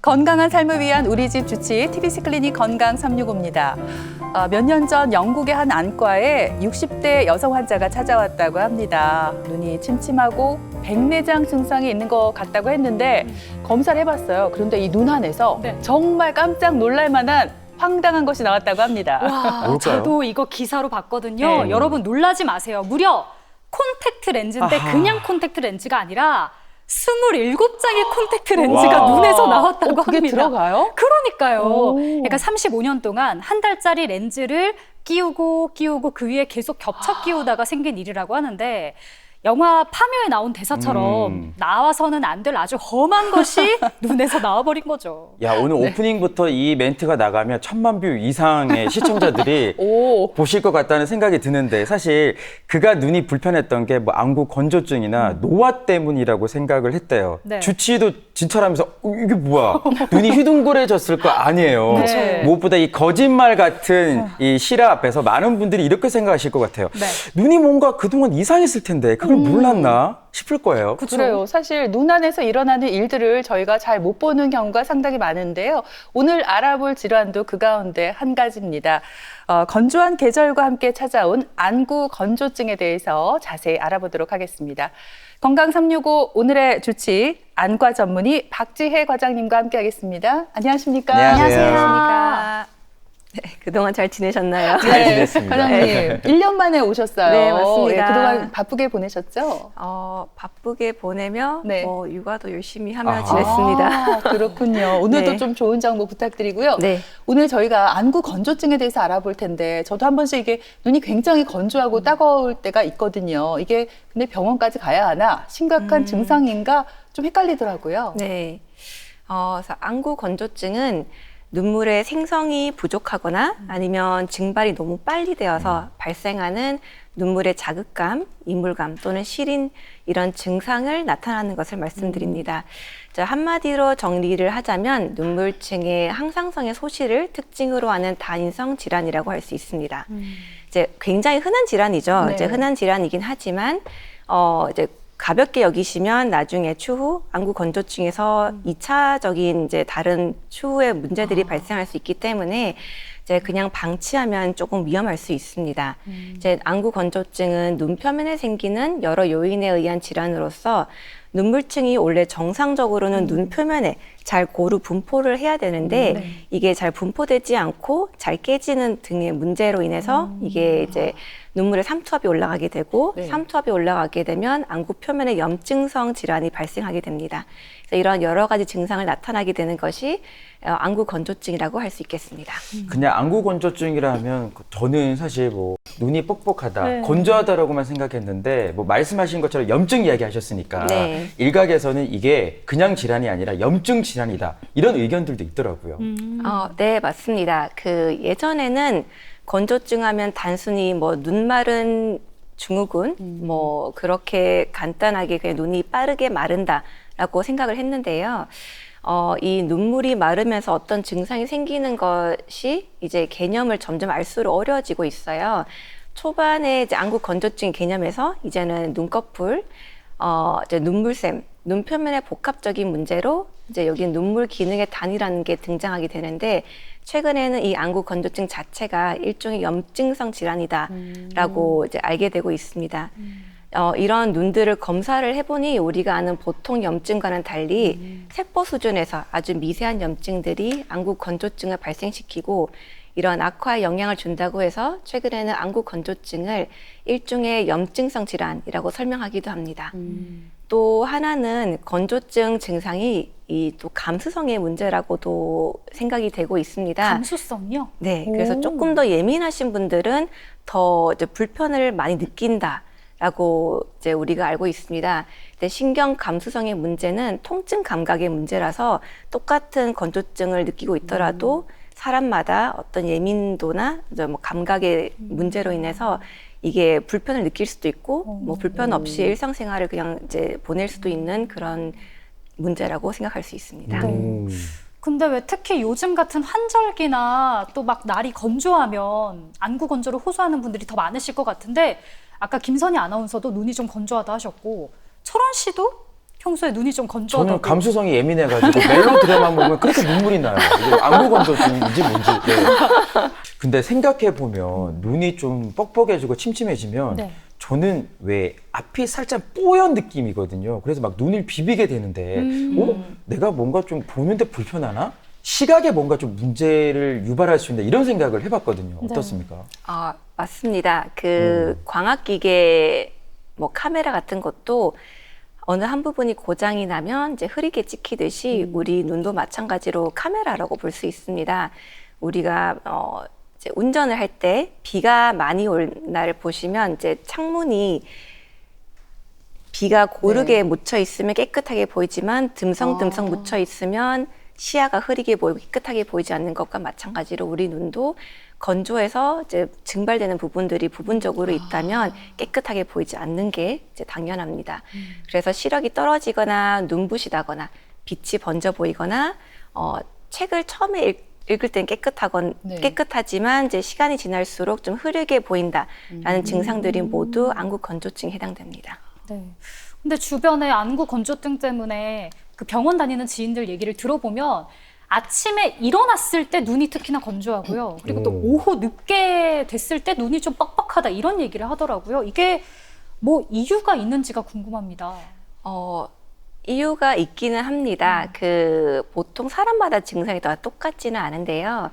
건강한 삶을 위한 우리 집 주치 TBC 클리닉 건강 365입니다. 몇 년 전 영국의 한 안과에 60대 여성 환자가 찾아왔다고 합니다. 눈이 침침하고 백내장 증상이 있는 것 같다고 했는데 검사를 해봤어요. 그런데 이 눈 안에서 정말 깜짝 놀랄 만한 황당한 것이 나왔다고 합니다. 와, 뭘까요? 저도 이거 기사로 봤거든요. 네. 여러분 놀라지 마세요. 무려 콘택트 렌즈인데 아하. 그냥 콘택트 렌즈가 아니라 27장의 콘택트 렌즈가 와. 눈에서 나왔다고 그게 합니다. 들어가요? 그러니까요. 오. 그러니까 35년 동안 한 달짜리 렌즈를 끼우고 그 위에 계속 겹쳐 끼우다가 생긴 일이라고 하는데 영화 파묘에 나온 대사처럼 나와서는 안 될 아주 험한 것이 눈에서 나와버린 거죠. 야, 오늘 오프닝부터 이 멘트가 나가면 1000만 뷰 이상의 시청자들이 오. 보실 것 같다는 생각이 드는데 사실 그가 눈이 불편했던 게 뭐 안구 건조증이나 노화 때문이라고 생각을 했대요. 네. 주치의도 진찰하면서 이게 뭐야? 눈이 휘둥그레졌을 거 아니에요. 네. 무엇보다 이 거짓말 같은 이 실화 앞에서 많은 분들이 이렇게 생각하실 것 같아요. 네. 눈이 뭔가 그동안 이상했을 텐데 그걸 몰랐나 싶을 거예요. 그래요. 사실 눈 안에서 일어나는 일들을 저희가 잘 못 보는 경우가 상당히 많은데요. 오늘 알아볼 질환도 그 가운데 한 가지입니다. 건조한 계절과 함께 찾아온 안구 건조증에 대해서 자세히 알아보도록 하겠습니다. 건강 365 오늘의 주치 안과 전문의 박지혜 과장님과 함께하겠습니다. 안녕하십니까? 안녕하세요. 안녕하십니까. 네, 그동안 잘 지내셨나요? 잘 지냈습니다. 과장님, 1년 만에 오셨어요. 네, 맞습니다. 그동안 바쁘게 보내셨죠? 바쁘게 보내며 네. 육아도 열심히 하며 아하. 지냈습니다. 아, 그렇군요. 오늘도 네. 좀 좋은 정보 부탁드리고요. 네. 오늘 저희가 안구 건조증에 대해서 알아볼 텐데 저도 한 번씩 이게 눈이 굉장히 건조하고 따가울 때가 있거든요. 이게 근데 병원까지 가야 하나 심각한 증상인가 좀 헷갈리더라고요. 네. 그래서 안구 건조증은 눈물의 생성이 부족하거나 아니면 증발이 너무 빨리 되어서 발생하는 눈물의 자극감, 이물감 또는 시린 이런 증상을 나타나는 것을 말씀드립니다. 자, 한마디로 정리를 하자면 눈물층의 항상성의 소실을 특징으로 하는 다인성 질환이라고 할 수 있습니다. 이제 굉장히 흔한 질환이죠. 네. 이제 흔한 질환이긴 하지만 이제 가볍게 여기시면 나중에 추후 안구 건조증에서 2차적인 이제 다른 추후의 문제들이 발생할 수 있기 때문에 이제 그냥 방치하면 조금 위험할 수 있습니다. 이제 안구 건조증은 눈 표면에 생기는 여러 요인에 의한 질환으로서 눈물층이 원래 정상적으로는 눈 표면에 잘 고루 분포를 해야 되는데 이게 잘 분포되지 않고 잘 깨지는 등의 문제로 인해서 이게 이제 눈물의 삼투압이 올라가게 되고 네. 삼투압이 올라가게 되면 안구 표면에 염증성 질환이 발생하게 됩니다. 그래서 이런 여러 가지 증상을 나타나게 되는 것이 안구 건조증이라고 할 수 있겠습니다. 그냥 안구 건조증이라 하면 저는 사실 뭐 눈이 뻑뻑하다, 네. 건조하다라고만 생각했는데 뭐 말씀하신 것처럼 염증 이야기 하셨으니까 네. 일각에서는 이게 그냥 질환이 아니라 염증 질환이다 이런 의견들도 있더라고요. 네, 맞습니다. 예전에는 건조증 하면 단순히 뭐 눈 마른 증후군, 뭐 그렇게 간단하게 그냥 눈이 빠르게 마른다라고 생각을 했는데요. 이 눈물이 마르면서 어떤 증상이 생기는 것이 이제 개념을 점점 알수록 어려워지고 있어요. 초반에 이제 안구 건조증 개념에서 이제는 눈꺼풀, 이제 눈물샘, 눈 표면의 복합적인 문제로 이제 여기 눈물 기능의 단위라는 게 등장하게 되는데 최근에는 이 안구 건조증 자체가 일종의 염증성 질환이다라고 이제 알게 되고 있습니다. 이런 눈들을 검사를 해보니 우리가 아는 보통 염증과는 달리 세포 수준에서 아주 미세한 염증들이 안구 건조증을 발생시키고 이런 악화에 영향을 준다고 해서 최근에는 안구 건조증을 일종의 염증성 질환이라고 설명하기도 합니다. 또 하나는 건조증 증상이 이 또 감수성의 문제라고도 생각이 되고 있습니다. 감수성이요? 네, 그래서 조금 더 예민하신 분들은 더 이제 불편을 많이 느낀다라고 이제 우리가 알고 있습니다. 근데 신경 감수성의 문제는 통증 감각의 문제라서 똑같은 건조증을 느끼고 있더라도 사람마다 어떤 예민도나 이제 뭐 감각의 문제로 인해서 이게 불편을 느낄 수도 있고 뭐 불편 없이 일상생활을 그냥 이제 보낼 수도 있는 그런 문제라고 생각할 수 있습니다. 근데 왜 특히 요즘 같은 환절기나 또 막 날이 건조하면 안구 건조를 호소하는 분들이 더 많으실 것 같은데 아까 김선희 아나운서도 눈이 좀 건조하다 하셨고 철원 씨도 평소에 눈이 좀 건조하다고. 저는 감수성이 예민해가지고 멜로드라마 보면 그렇게 눈물이 나요. 이게 안구 건조증인지 뭔지. 네. 근데 생각해 보면 눈이 좀 뻑뻑해지고 침침해지면 네. 저는 왜 앞이 살짝 뽀얀 느낌이거든요. 그래서 막 눈을 비비게 되는데, 내가 뭔가 좀 보는데 불편하나? 시각에 뭔가 좀 문제를 유발할 수 있나 이런 생각을 해봤거든요. 어떻습니까? 맞습니다. 그 광학기계 뭐 카메라 같은 것도 어느 한 부분이 고장이 나면 이제 흐리게 찍히듯이 우리 눈도 마찬가지로 카메라라고 볼 수 있습니다. 우리가 이제 운전을 할 때 비가 많이 올 날 보시면 이제 창문이 비가 고르게 묻혀 있으면 깨끗하게 보이지만 듬성듬성 묻혀 있으면 시야가 흐리게 보이고 깨끗하게 보이지 않는 것과 마찬가지로 우리 눈도 건조해서 이제 증발되는 부분들이 부분적으로 있다면 깨끗하게 보이지 않는 게 이제 당연합니다. 그래서 시력이 떨어지거나 눈부시다거나 빛이 번져 보이거나 책을 처음에 읽을 땐 깨끗하지만 이제 시간이 지날수록 좀 흐리게 보인다라는 증상들이 모두 안구 건조증에 해당됩니다. 네. 근데 주변에 안구 건조증 때문에 그 병원 다니는 지인들 얘기를 들어보면 아침에 일어났을 때 눈이 특히나 건조하고요. 그리고 또 오후 늦게 됐을 때 눈이 좀 뻑뻑하다 이런 얘기를 하더라고요. 이게 뭐 이유가 있는지가 궁금합니다. 이유가 있기는 합니다. 그 보통 사람마다 증상이 다 똑같지는 않은데요.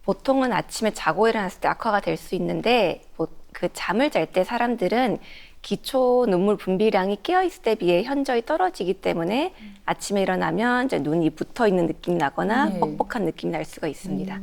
보통은 아침에 자고 일어났을 때 악화가 될 수 있는데 그 잠을 잘 때 사람들은 기초 눈물 분비량이 깨어있을 때 비해 현저히 떨어지기 때문에 아침에 일어나면 이제 눈이 붙어 있는 느낌이 나거나 뻑뻑한 느낌이 날 수가 있습니다.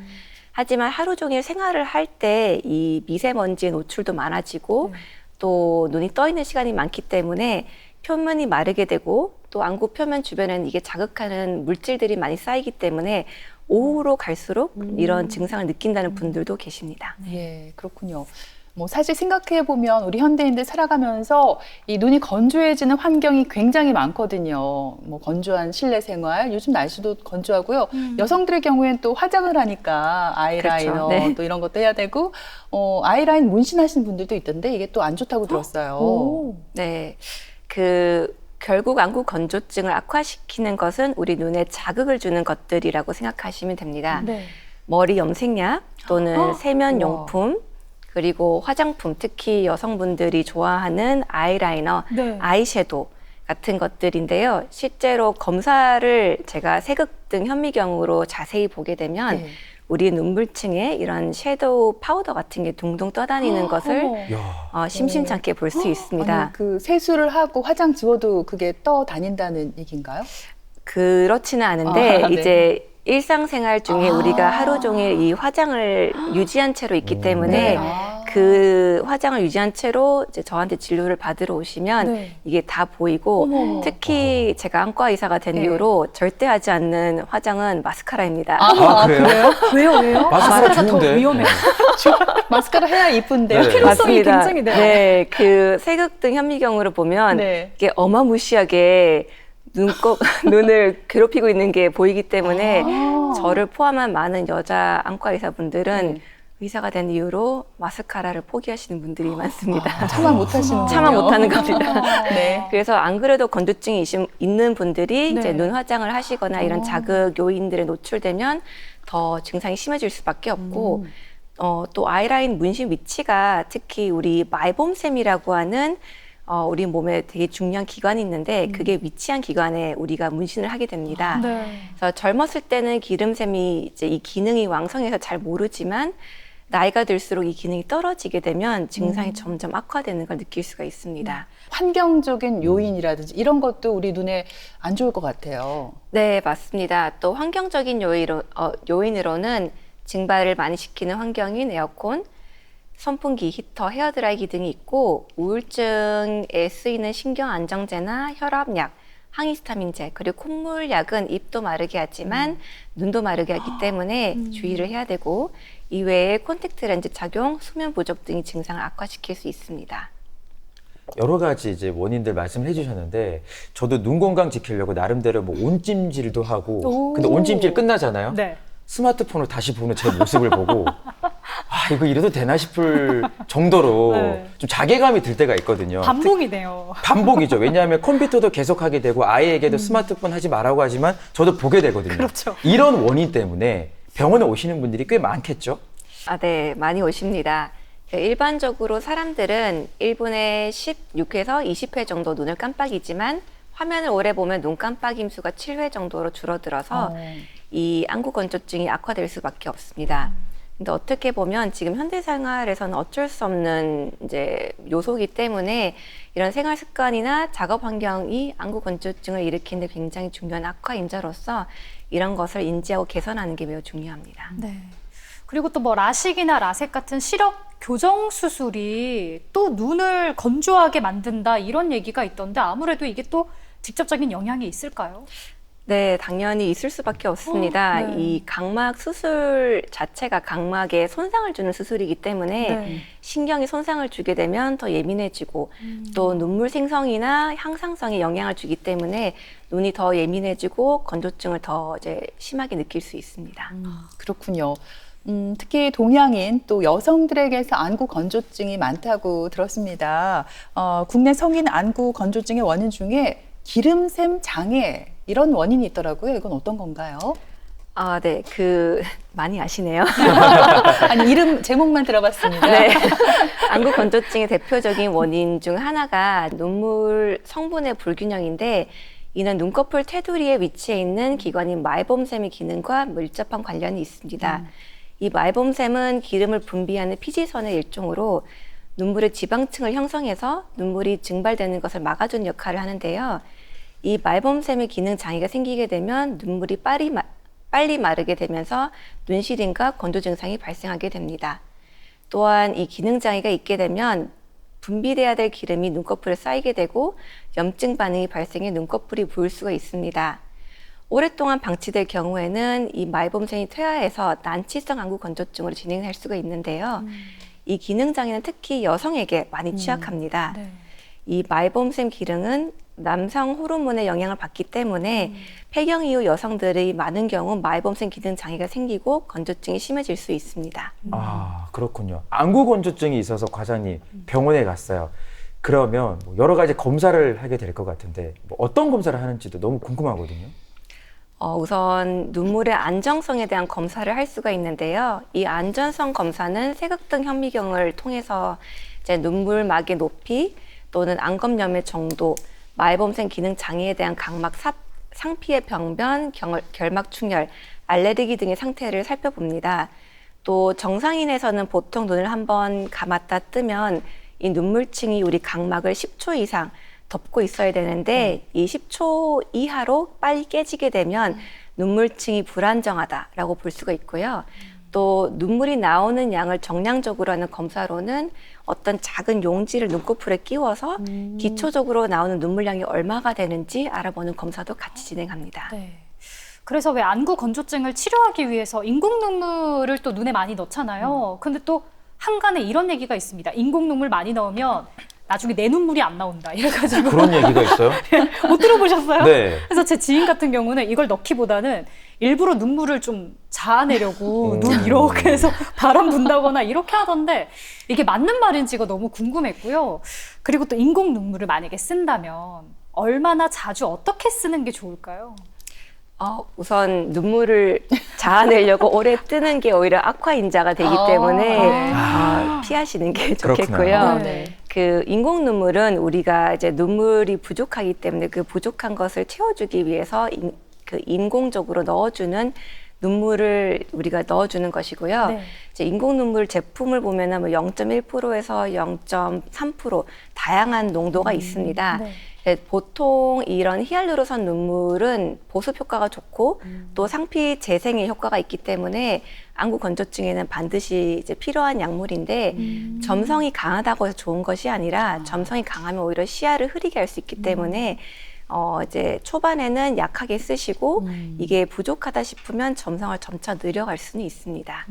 하지만 하루 종일 생활을 할 때 이 미세먼지의 노출도 많아지고 또 눈이 떠 있는 시간이 많기 때문에 표면이 마르게 되고 또 안구 표면 주변에는 이게 자극하는 물질들이 많이 쌓이기 때문에 오후로 갈수록 이런 증상을 느낀다는 분들도 계십니다. 예, 그렇군요. 뭐 사실 생각해 보면 우리 현대인들 살아가면서 이 눈이 건조해지는 환경이 굉장히 많거든요. 뭐 건조한 실내 생활, 요즘 날씨도 건조하고요. 여성들의 경우에는 또 화장을 하니까 아이라이너 그렇죠. 네. 또 이런 것도 해야 되고 아이라인 문신하시는 분들도 있던데 이게 또 안 좋다고 들었어요. 네, 결국 안구 건조증을 악화시키는 것은 우리 눈에 자극을 주는 것들이라고 생각하시면 됩니다. 네. 머리 염색약 또는 세면용품 그리고 화장품, 특히 여성분들이 좋아하는 아이라이너, 네. 아이섀도우 같은 것들인데요. 실제로 검사를 제가 세극등 현미경으로 자세히 보게 되면 우리 눈물층에 이런 섀도우 파우더 같은 게 둥둥 떠다니는 것을 심심찮게 볼 수 있습니다. 아니, 그 세수를 하고 화장 지워도 그게 떠 다닌다는 얘기인가요? 그렇지는 않은데 네. 이제 일상생활 중에 우리가 하루 종일 이 화장을 유지한 채로 있기 때문에 그 화장을 유지한 채로 이제 저한테 진료를 받으러 오시면 이게 다 보이고 특히 제가 안과 의사가 된 이후로 절대 하지 않는 화장은 마스카라입니다. 그래요? 왜요? 마스카라 더 좋은데. 위험해. 마스카라 해야 이쁜데. 네. 필요성이 굉장히 네, 그 세극등 현미경으로 보면 이게 어마무시하게 눈을 괴롭히고 있는 게 보이기 때문에 저를 포함한 많은 여자 안과 의사분들은 의사가 된 이후로 마스카라를 포기하시는 분들이 많습니다. 참아 못하시는 참아 못하는 겁니다. 네. 그래서 안 그래도 건조증이 있는 분들이 네. 이제 눈 화장을 하시거나 이런 자극 요인들에 노출되면 더 증상이 심해질 수밖에 없고 또 아이라인 문신 위치가 특히 우리 말봄샘이라고 하는 우리 몸에 되게 중요한 기관이 있는데 그게 위치한 기관에 우리가 문신을 하게 됩니다. 그래서 젊었을 때는 기름샘이 이제 이 기능이 왕성해서 잘 모르지만 나이가 들수록 이 기능이 떨어지게 되면 증상이 점점 악화되는 걸 느낄 수가 있습니다. 환경적인 요인이라든지 이런 것도 우리 눈에 안 좋을 것 같아요. 네, 맞습니다. 또 환경적인 요인으로는 증발을 많이 시키는 환경인 에어컨, 선풍기, 히터, 헤어드라이기 등이 있고 우울증에 쓰이는 신경안정제나 혈압약, 항히스타민제, 그리고 콧물약은 입도 마르게 하지만 눈도 마르게 하기 때문에 주의를 해야 되고 이외에 콘택트 렌즈 착용, 수면 부족 등이 증상을 악화시킬 수 있습니다. 여러 가지 이제 원인들 말씀을 해주셨는데 저도 눈 건강 지키려고 나름대로 뭐 온찜질도 하고 근데 온찜질 끝나잖아요. 네. 스마트폰을 다시 보는 제 모습을 보고 이거 이래도 되나 싶을 정도로 네. 좀 자괴감이 들 때가 있거든요. 반복이네요. 반복이죠. 왜냐하면 컴퓨터도 계속 하게 되고 아이에게도 스마트폰 하지 말라고 하지만 저도 보게 되거든요. 그렇죠. 이런 원인 때문에 병원에 오시는 분들이 꽤 많겠죠? 네, 많이 오십니다. 일반적으로 사람들은 1분에 16회에서 20회 정도 눈을 깜빡이지만 화면을 오래 보면 눈 깜빡임 수가 7회 정도로 줄어들어서 이 안구 건조증이 악화될 수밖에 없습니다. 근데 어떻게 보면 지금 현대 생활에서는 어쩔 수 없는 이제 요소이기 때문에 이런 생활 습관이나 작업 환경이 안구 건조증을 일으키는 데 굉장히 중요한 악화 인자로서 이런 것을 인지하고 개선하는 게 매우 중요합니다. 네. 그리고 또 뭐 라식이나 라섹 같은 시력 교정 수술이 또 눈을 건조하게 만든다 이런 얘기가 있던데 아무래도 이게 또 직접적인 영향이 있을까요? 네, 당연히 있을 수밖에 없습니다. 네. 이 각막 수술 자체가 각막에 손상을 주는 수술이기 때문에 네. 신경이 손상을 주게 되면 더 예민해지고 또 눈물 생성이나 향상성에 영향을 주기 때문에 눈이 더 예민해지고 건조증을 더 이제 심하게 느낄 수 있습니다. 그렇군요. 특히 동양인 또 여성들에게서 안구 건조증이 많다고 들었습니다. 국내 성인 안구 건조증의 원인 중에 기름샘 장애 이런 원인이 있더라고요. 이건 어떤 건가요? 아, 네, 많이 아시네요. 아니 이름 제목만 들어봤습니다. 네. 안구 건조증의 대표적인 원인 중 하나가 눈물 성분의 불균형인데 이는 눈꺼풀 테두리에 위치해 있는 기관인 말봄샘의 기능과 밀접한 관련이 있습니다. 이 말봄샘은 기름을 분비하는 피지선의 일종으로 눈물의 지방층을 형성해서 눈물이 증발되는 것을 막아주는 역할을 하는데요. 이 말봄샘의 기능 장애가 생기게 되면 눈물이 빨리 마르게 되면서 눈시림과 건조 증상이 발생하게 됩니다. 또한 이 기능 장애가 있게 되면 분비돼야 될 기름이 눈꺼풀에 쌓이게 되고 염증 반응이 발생해 눈꺼풀이 부을 수가 있습니다. 오랫동안 방치될 경우에는 이 말봄샘이 퇴화해서 난치성 안구 건조증으로 진행할 수가 있는데요. 이 기능 장애는 특히 여성에게 많이 취약합니다. 네. 이 말봄샘 기능은 남성 호르몬의 영향을 받기 때문에 폐경 이후 여성들의 많은 경우 말봄샘 기능 장애가 생기고 건조증이 심해질 수 있습니다. 아, 그렇군요. 안구 건조증이 있어서 과장님 병원에 갔어요. 그러면 뭐 여러 가지 검사를 하게 될 것 같은데 뭐 어떤 검사를 하는지도 너무 궁금하거든요. 우선 눈물의 안정성에 대한 검사를 할 수가 있는데요. 이 안전성 검사는 색악등 현미경을 통해서 이제 눈물막의 높이 또는 안검염의 정도, 말봄샘 기능 장애에 대한 각막 상피의 병변, 결막 충혈, 알레르기 등의 상태를 살펴봅니다. 또 정상인에서는 보통 눈을 한번 감았다 뜨면 이 눈물층이 우리 각막을 10초 이상 덮고 있어야 되는데 이 10초 이하로 빨리 깨지게 되면 눈물층이 불안정하다라고 볼 수가 있고요. 또 눈물이 나오는 양을 정량적으로 하는 검사로는 어떤 작은 용지를 눈꺼풀에 끼워서 기초적으로 나오는 눈물량이 얼마가 되는지 알아보는 검사도 같이 진행합니다. 네. 그래서 왜 안구 건조증을 치료하기 위해서 인공 눈물을 또 눈에 많이 넣잖아요. 근데 또 한간에 이런 얘기가 있습니다. 인공 눈물 많이 넣으면 나중에 내 눈물이 안 나온다. 이래가지고 그런 얘기가 있어요? 못 들어보셨어요? 네. 그래서 제 지인 같은 경우는 이걸 넣기보다는 일부러 눈물을 좀 자아내려고 눈 이렇게 해서 바람 분다거나 이렇게 하던데 이게 맞는 말인지가 너무 궁금했고요. 그리고 또 인공 눈물을 만약에 쓴다면 얼마나 자주 어떻게 쓰는 게 좋을까요? 우선 눈물을 자아내려고 오래 뜨는 게 오히려 악화 인자가 되기 때문에 네. 피하시는 게 그렇구나. 좋겠고요. 네. 그 인공 눈물은 우리가 이제 눈물이 부족하기 때문에 그 부족한 것을 채워주기 위해서 그 인공적으로 넣어주는 눈물을 우리가 넣어주는 것이고요. 네. 이제 인공 눈물 제품을 보면은 뭐 0.1%에서 0.3% 다양한 농도가 있습니다. 네. 보통 이런 히알루로선 눈물은 보습 효과가 좋고 또 상피 재생의 효과가 있기 때문에 안구 건조증에는 반드시 이제 필요한 약물인데 점성이 강하다고 해서 좋은 것이 아니라 점성이 강하면 오히려 시야를 흐리게 할 수 있기 때문에 이제 초반에는 약하게 쓰시고 이게 부족하다 싶으면 점성을 점차 늘려갈 수는 있습니다.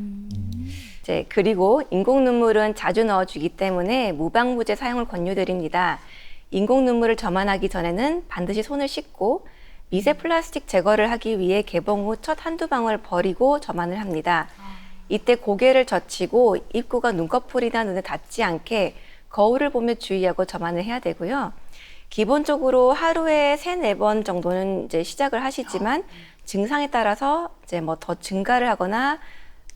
이제 그리고 인공 눈물은 자주 넣어주기 때문에 무방부제 사용을 권유드립니다. 인공 눈물을 점안하기 전에는 반드시 손을 씻고 미세 플라스틱 제거를 하기 위해 개봉 후 첫 한두 방울 버리고 점안을 합니다. 이때 고개를 젖히고 입구가 눈꺼풀이나 눈에 닿지 않게 거울을 보며 주의하고 점안을 해야 되고요. 기본적으로 하루에 3-4번 정도는 이제 시작을 하시지만 증상에 따라서 이제 뭐 더 증가를 하거나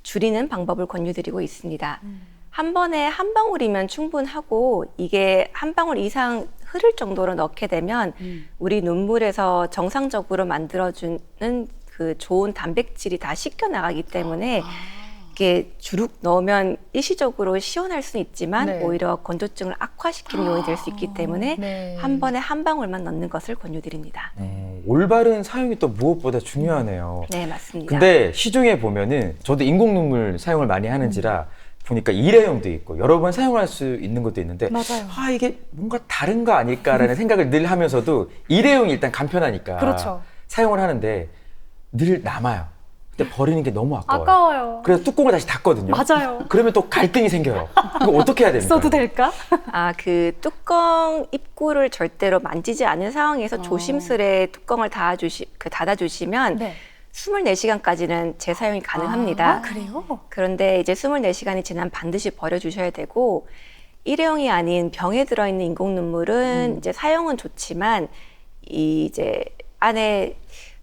줄이는 방법을 권유드리고 있습니다. 한 번에 한 방울이면 충분하고 이게 한 방울 이상 흐를 정도로 넣게 되면 우리 눈물에서 정상적으로 만들어주는 그 좋은 단백질이 다 씻겨 나가기 때문에 이게 주룩 넣으면 일시적으로 시원할 수는 있지만 네. 오히려 건조증을 악화시키는 요인이 될 수 있기 때문에 네. 한 번에 한 방울만 넣는 것을 권유드립니다. 올바른 사용이 또 무엇보다 중요하네요. 네, 맞습니다. 근데 시중에 보면은 저도 인공 눈물 사용을 많이 하는지라 보니까 일회용도 있고 여러 번 사용할 수 있는 것도 있는데 맞아요. 아 이게 뭔가 다른 거 아닐까라는 생각을 늘 하면서도 일회용이 일단 간편하니까 그렇죠. 사용을 하는데 늘 남아요. 근데 버리는 게 너무 아까워요. 아까워요. 그래서 뚜껑을 다시 닫거든요. 맞아요. 그러면 또 갈등이 생겨요. 이거 어떻게 해야 됩니까? 써도 될까? 그 뚜껑 입구를 절대로 만지지 않은 상황에서 조심스레 뚜껑을 닫아주시면 네. 24시간까지는 재사용이 가능합니다. 아, 그래요? 그런데 이제 24시간이 지나면 반드시 버려주셔야 되고 일회용이 아닌 병에 들어있는 인공 눈물은 이제 사용은 좋지만 이제 안에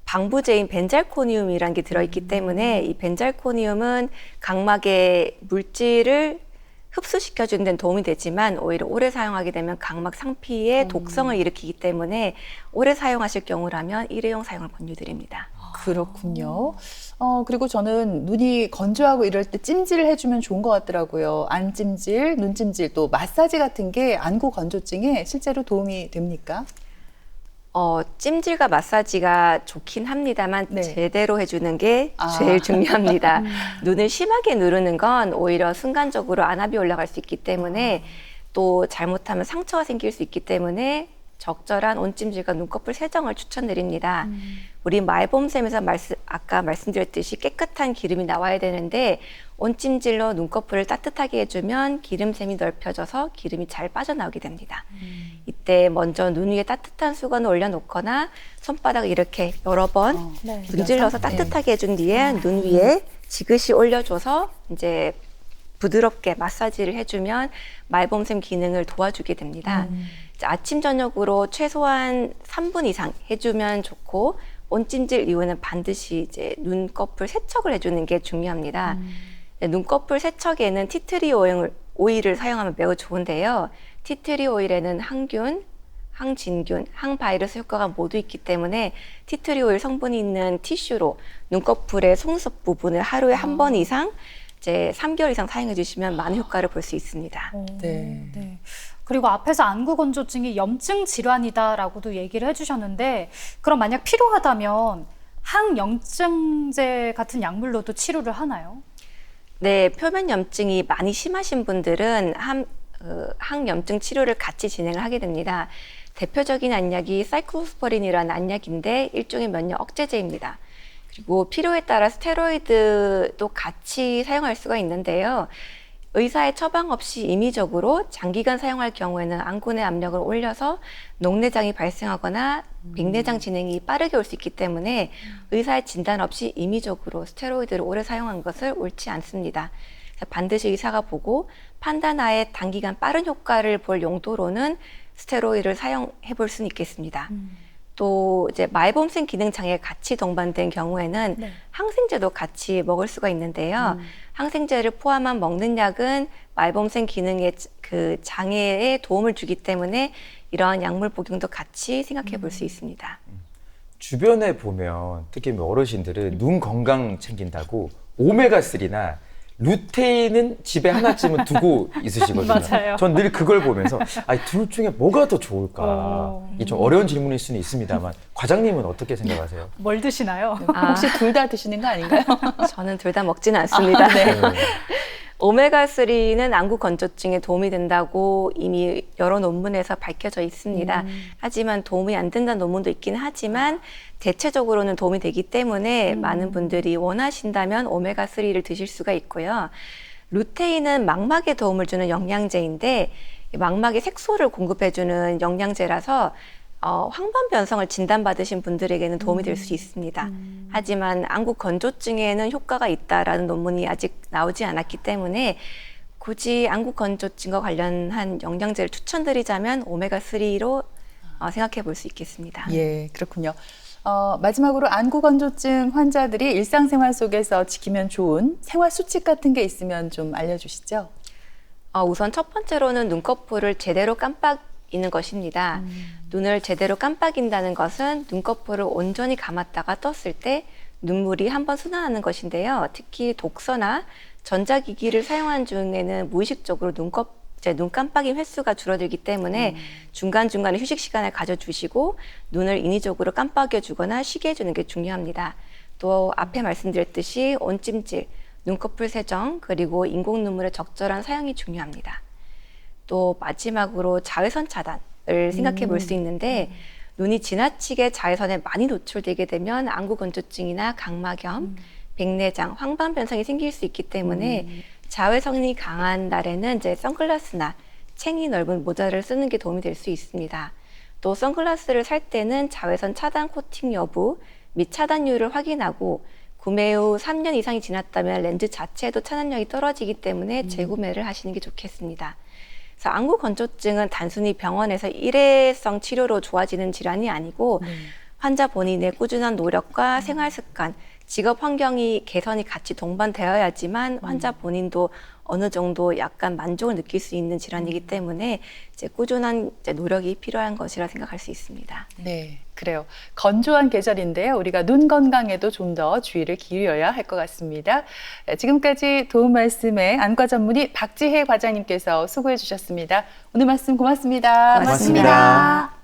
방부제인 벤잘코니움이라는 게 들어있기 때문에 이 벤잘코니움은 각막의 물질을 흡수시켜주는 데는 도움이 되지만 오히려 오래 사용하게 되면 각막 상피에 독성을 일으키기 때문에 오래 사용하실 경우라면 일회용 사용을 권유드립니다. 그렇군요. 그리고 저는 눈이 건조하고 이럴 때 찜질을 해주면 좋은 것 같더라고요. 안찜질, 눈찜질, 또 마사지 같은 게 안구 건조증에 실제로 도움이 됩니까? 찜질과 마사지가 좋긴 합니다만 네. 제대로 해주는 게 아. 제일 중요합니다. 눈을 심하게 누르는 건 오히려 순간적으로 안압이 올라갈 수 있기 때문에 또 잘못하면 상처가 생길 수 있기 때문에 적절한 온찜질과 눈꺼풀 세정을 추천드립니다. 우리 말봄샘에서 아까 말씀드렸듯이 깨끗한 기름이 나와야 되는데 온찜질로 눈꺼풀을 따뜻하게 해주면 기름샘이 넓혀져서 기름이 잘 빠져나오게 됩니다. 이때 먼저 눈 위에 따뜻한 수건을 올려놓거나 손바닥을 이렇게 여러 번 네. 문질러서 따뜻하게 해준 뒤에 눈 위에 지그시 올려줘서 이제 부드럽게 마사지를 해주면 말봄샘 기능을 도와주게 됩니다. 아침 저녁으로 최소한 3분 이상 해주면 좋고 온찜질 이후에는 반드시 이제 눈꺼풀 세척을 해주는 게 중요합니다. 눈꺼풀 세척에는 티트리 오일을 사용하면 매우 좋은데요. 티트리 오일에는 항균, 항진균, 항바이러스 효과가 모두 있기 때문에 티트리 오일 성분이 있는 티슈로 눈꺼풀의 속눈썹 부분을 하루에 한 번 이상 이제 3개월 이상 사용해 주시면 많은 효과를 볼 수 있습니다. 네. 네. 그리고 앞에서 안구 건조증이 염증 질환이다라고도 얘기를 해주셨는데 그럼 만약 필요하다면 항염증제 같은 약물로도 치료를 하나요? 네, 표면 염증이 많이 심하신 분들은 항염증 치료를 같이 진행을 하게 됩니다. 대표적인 안약이 사이클로스포린이라는 안약인데 일종의 면역 억제제입니다. 그리고 필요에 따라 스테로이드도 같이 사용할 수가 있는데요. 의사의 처방 없이 임의적으로 장기간 사용할 경우에는 안구 내 압력을 올려서 녹내장이 발생하거나 백내장 진행이 빠르게 올 수 있기 때문에 의사의 진단 없이 임의적으로 스테로이드를 오래 사용한 것을 옳지 않습니다. 반드시 의사가 보고 판단하에 단기간 빠른 효과를 볼 용도로는 스테로이드를 사용해 볼 수는 있겠습니다. 또 이제 말봄샘 기능 장애가 같이 동반된 경우에는 네. 항생제도 같이 먹을 수가 있는데요. 항생제를 포함한 먹는 약은 말봄샘 기능의 그 장애에 도움을 주기 때문에 이러한 약물 복용도 같이 생각해 볼 수 있습니다. 주변에 보면 특히 뭐 어르신들은 눈 건강 챙긴다고 오메가3나 루테인은 집에 하나쯤은 두고 있으시거든요. 맞아요. 전 늘 그걸 보면서 아니, 둘 중에 뭐가 더 좋을까? 이게 좀 어려운 질문일 수는 있습니다만 과장님은 어떻게 생각하세요? 뭘 드시나요? 혹시 둘 다 드시는 거 아닌가요? 저는 둘 다 먹지는 않습니다. 네. 오메가3는 안구 건조증에 도움이 된다고 이미 여러 논문에서 밝혀져 있습니다. 하지만 도움이 안 된다는 논문도 있긴 하지만 대체적으로는 도움이 되기 때문에 많은 분들이 원하신다면 오메가3를 드실 수가 있고요. 루테인은 망막에 도움을 주는 영양제인데 망막에 색소를 공급해주는 영양제라서 황반 변성을 진단받으신 분들에게는 도움이 될 수 있습니다. 하지만 안구 건조증에는 효과가 있다라는 논문이 아직 나오지 않았기 때문에 굳이 안구 건조증과 관련한 영양제를 추천드리자면 오메가3로 생각해 볼 수 있겠습니다. 예, 그렇군요. 마지막으로 안구 건조증 환자들이 일상생활 속에서 지키면 좋은 생활 수칙 같은 게 있으면 좀 알려주시죠. 우선 첫 번째로는 눈꺼풀을 제대로 깜빡이는 것입니다. 눈을 제대로 깜빡인다는 것은 눈꺼풀을 온전히 감았다가 떴을 때 눈물이 한번 순환하는 것인데요. 특히 독서나 전자기기를 사용한 중에는 무의식적으로 눈 깜빡임 횟수가 줄어들기 때문에 중간중간에 휴식 시간을 가져주시고 눈을 인위적으로 깜빡여주거나 쉬게 해주는 게 중요합니다. 또 앞에 말씀드렸듯이 온찜질, 눈꺼풀 세정, 그리고 인공 눈물의 적절한 사용이 중요합니다. 또 마지막으로 자외선 차단을 생각해 볼 수 있는데 눈이 지나치게 자외선에 많이 노출되게 되면 안구 건조증이나 각막염, 백내장, 황반 변성이 생길 수 있기 때문에 자외선이 강한 날에는 이제 선글라스나 챙이 넓은 모자를 쓰는 게 도움이 될 수 있습니다. 또 선글라스를 살 때는 자외선 차단 코팅 여부 및 차단율을 확인하고 구매 후 3년 이상이 지났다면 렌즈 자체에도 차단력이 떨어지기 때문에 재구매를 하시는 게 좋겠습니다. 그래서 안구 건조증은 단순히 병원에서 일회성 치료로 좋아지는 질환이 아니고 환자 본인의 꾸준한 노력과 생활 습관, 직업 환경이 개선이 같이 동반되어야지만 환자 본인도 어느 정도 약간 만족을 느낄 수 있는 질환이기 때문에 이제 꾸준한 노력이 필요한 것이라 생각할 수 있습니다. 네, 그래요. 건조한 계절인데요. 우리가 눈 건강에도 좀 더 주의를 기울여야 할 것 같습니다. 지금까지 도움 말씀에 안과 전문의 박지혜 과장님께서 수고해 주셨습니다. 오늘 말씀 고맙습니다. 고맙습니다.